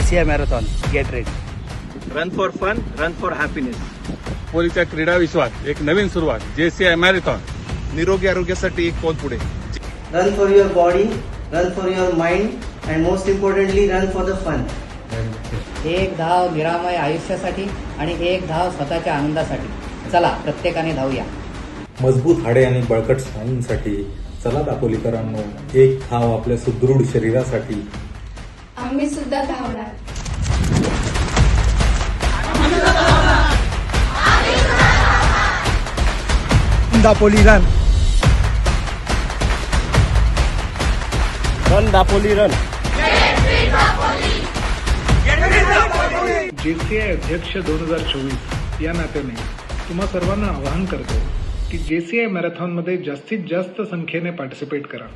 JCI marathon get ready. Run for fun, run for happiness. पोलीच्या क्रीडा विश्वात एक नवीन सुरुवात JCI मॅरेथॉन. निरोगी आरोग्यासाठी एक पाऊल पुढे. Run for your body, run for your mind, and most importantly, run for the fun. एक धाव निरामय आयुष्यासाठी आणि एक धाव स्वतःच्या आनंदासाठी. चला प्रत्येकाने धावूया. मजबूत हाडे आणि बळकट स्नायूंसाठी. चला दापोलीकरांनो, एक धाव आपल्या सुदृढ शरीरासाठी. आम्ही सुद्धा धावणार. Dapoli run. Run Dapoli run. JCI अध्यक्ष 2024 या नात्याने तुम्हा सर्वांना आवाहन करतो की JCI मॅरेथॉनमध्ये जास्तीत जास्त संख्येने पार्टिसिपेट करा.